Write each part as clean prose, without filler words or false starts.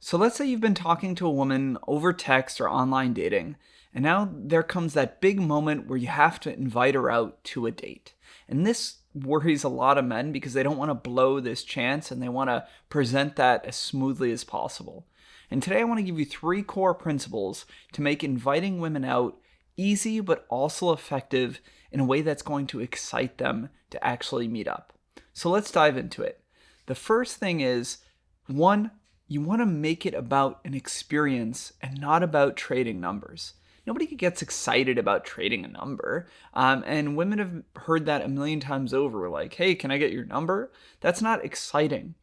So let's say you've been talking to a woman over text or online dating, and now there comes that big moment where you have to invite her out to a date. And this worries a lot of men because they don't want to blow this chance and they want to present that as smoothly as possible. And today I want to give you three core principles to make inviting women out easy but also effective in a way that's going to excite them to actually meet up. So let's dive into it. The first thing is, one, you want to make it about an experience and not about trading numbers. Nobody gets excited about trading a number. And women have heard that a million times over. Like, hey, can I get your number? That's not exciting.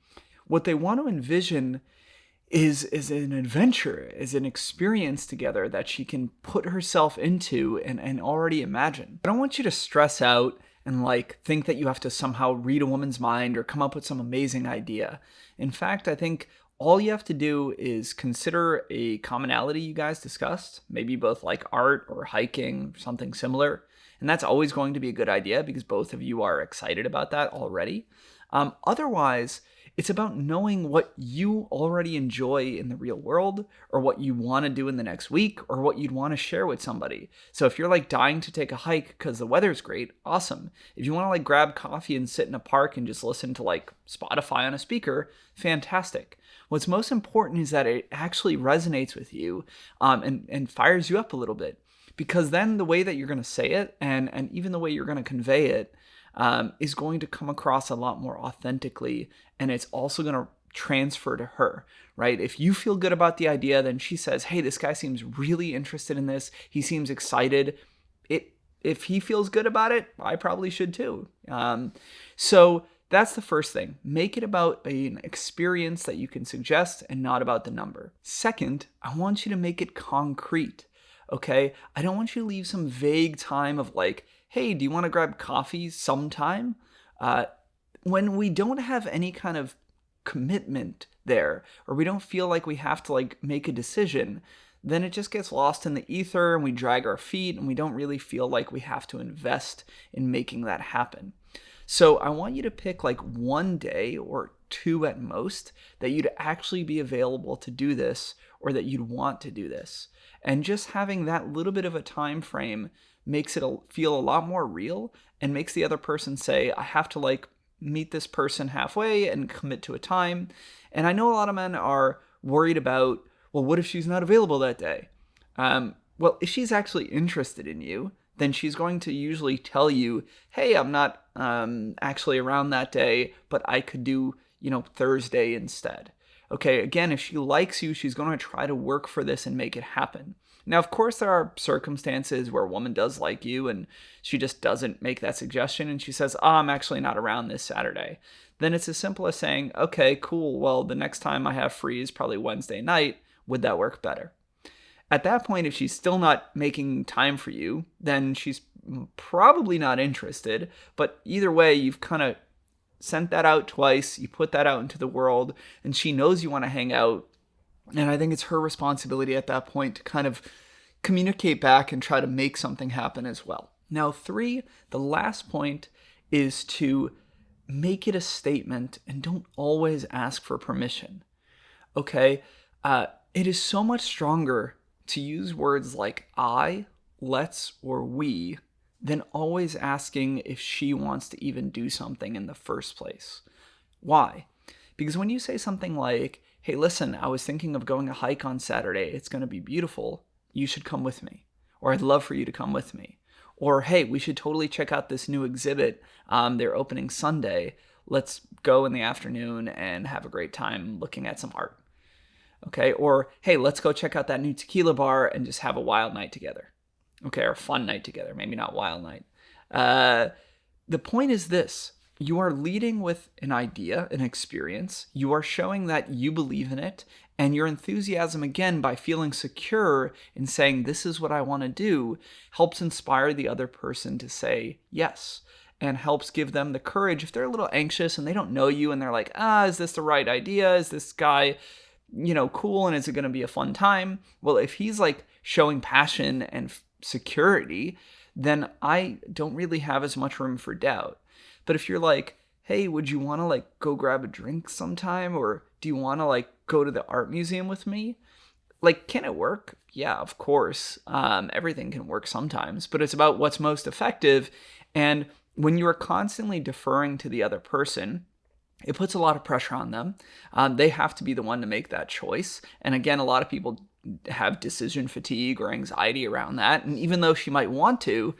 What they want to envision is an adventure, is an experience together that she can put herself into and already imagine. I don't want you to stress out and think that you have to somehow read a woman's mind or come up with some amazing idea. In fact, I think all you have to do is consider a commonality you guys discussed, maybe both like art or hiking, something similar. And that's always going to be a good idea because both of you are excited about that already. Otherwise, it's about knowing what you already enjoy in the real world or what you want to do in the next week or what you'd want to share with somebody. So if you're dying to take a hike because the weather's great, awesome. If you want to grab coffee and sit in a park and just listen to Spotify on a speaker, fantastic. What's most important is that it actually resonates with you and fires you up a little bit. Because then the way that you're going to say it and even the way you're going to convey it is going to come across a lot more authentically, and it's also going to transfer to her, right? If you feel good about the idea, then she says, hey, this guy seems really interested in this. He seems excited. If he feels good about it, I probably should too. So that's the first thing. Make it about an experience that you can suggest and not about the number. Second, I want you to make it concrete, okay? I don't want you to leave some vague time of hey, do you want to grab coffee sometime? When we don't have any kind of commitment there, or we don't feel like we have to make a decision, then it just gets lost in the ether and we drag our feet and we don't really feel like we have to invest in making that happen. So I want you to pick one day or two at most that you'd actually be available to do this or that you'd want to do this. And just having that little bit of a time frame makes it feel a lot more real and makes the other person say, I have to meet this person halfway and commit to a time. And I know a lot of men are worried about, well, what if she's not available that day? Well, if she's actually interested in you, then she's going to usually tell you, hey, I'm not actually around that day, but I could do, Thursday instead. Okay, again, if she likes you, she's going to try to work for this and make it happen. Now, of course, there are circumstances where a woman does like you and she just doesn't make that suggestion and she says, I'm actually not around this Saturday. Then it's as simple as saying, okay, cool. Well, the next time I have free is probably Wednesday night. Would that work better? At that point, if she's still not making time for you, then she's probably not interested. But either way, you've kind of sent that out twice. You put that out into the world and she knows you want to hang out. And I think it's her responsibility at that point to kind of communicate back and try to make something happen as well. Now, three, the last point is to make it a statement and don't always ask for permission. Okay? It is so much stronger to use words like I, let's, or we than always asking if she wants to even do something in the first place. Why? Because when you say something like, hey, listen, I was thinking of going a hike on Saturday. It's going to be beautiful. You should come with me. Or I'd love for you to come with me. Or, hey, we should totally check out this new exhibit. They're opening Sunday. Let's go in the afternoon and have a great time looking at some art. Okay, or, hey, let's go check out that new tequila bar and just have a wild night together. Okay, or a fun night together. Maybe not wild night. The point is this. You are leading with an idea, an experience. You are showing that you believe in it, and your enthusiasm, again, by feeling secure in saying, this is what I want to do, helps inspire the other person to say yes, and helps give them the courage. If they're a little anxious and they don't know you and they're like, is this the right idea? Is this guy, cool, and is it going to be a fun time? Well, if he's showing passion and security, then I don't really have as much room for doubt. But if you're hey, would you want to go grab a drink sometime? Or do you want to like go to the art museum with me? Like, can it work? Yeah, of course. Everything can work sometimes, but it's about what's most effective. And when you are constantly deferring to the other person, it puts a lot of pressure on them. They have to be the one to make that choice. And again, a lot of people have decision fatigue or anxiety around that. And even though she might want to,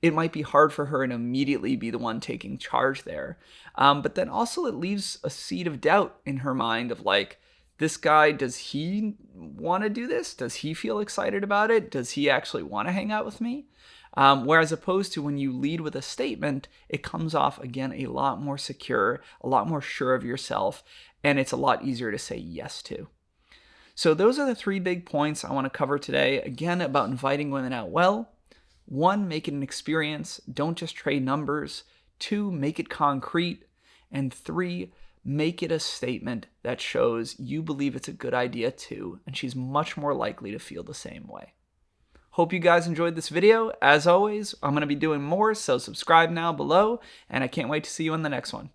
it might be hard for her to immediately be the one taking charge there. But then also it leaves a seed of doubt in her mind of like, this guy, does he want to do this? Does he feel excited about it? Does he actually want to hang out with me? Whereas opposed to when you lead with a statement, it comes off, again, a lot more secure, a lot more sure of yourself, and it's a lot easier to say yes to. So those are the 3 big points I want to cover today, again, about inviting women out well. 1, make it an experience. Don't just trade numbers. 2, make it concrete. And 3, make it a statement that shows you believe it's a good idea too, and she's much more likely to feel the same way. Hope you guys enjoyed this video. As always, I'm going to be doing more, so subscribe now below, and I can't wait to see you in the next one.